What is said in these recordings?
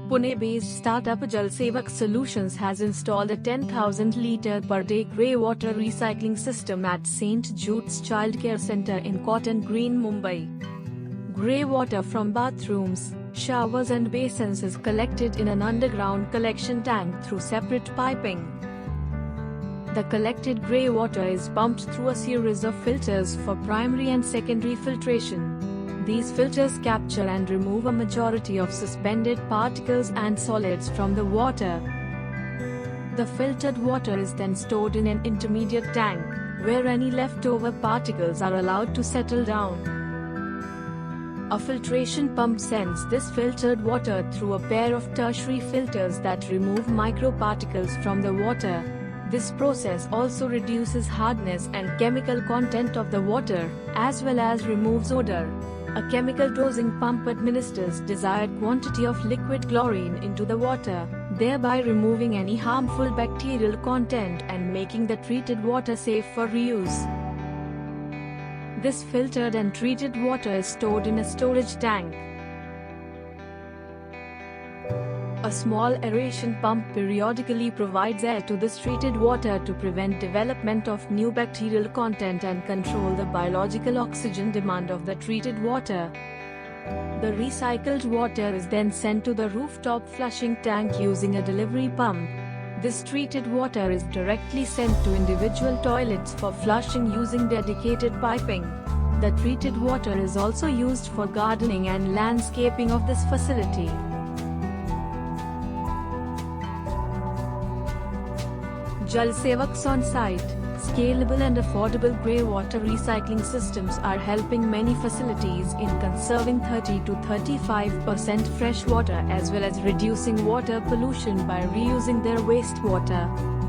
Pune-based startup JalSevak Solutions has installed a 10,000 litre per day greywater recycling system at St. Jude's Childcare Centre in Cotton Green, Mumbai. Greywater from bathrooms, showers and basins is collected in an underground collection tank through separate piping. The collected greywater is pumped through a series of filters for primary and secondary filtration. These filters capture and remove a majority of suspended particles and solids from the water. The filtered water is then stored in an intermediate tank, where any leftover particles are allowed to settle down. A filtration pump sends this filtered water through a pair of tertiary filters that remove microparticles from the water. This process also reduces hardness and chemical content of the water, as well as removes odor. A chemical dosing pump administers desired quantity of liquid chlorine into the water, thereby removing any harmful bacterial content and making the treated water safe for reuse. This filtered and treated water is stored in a storage tank. A small aeration pump periodically provides air to this treated water to prevent development of new bacterial content and control the biological oxygen demand of the treated water. The recycled water is then sent to the rooftop flushing tank using a delivery pump. This treated water is directly sent to individual toilets for flushing using dedicated piping. The treated water is also used for gardening and landscaping of this facility. JalSevak's on-site, scalable and affordable greywater recycling systems are helping many facilities in conserving 30 to 35% fresh water as well as reducing water pollution by reusing their wastewater.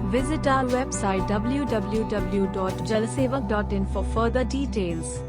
Visit our website www.jalsevak.in for further details.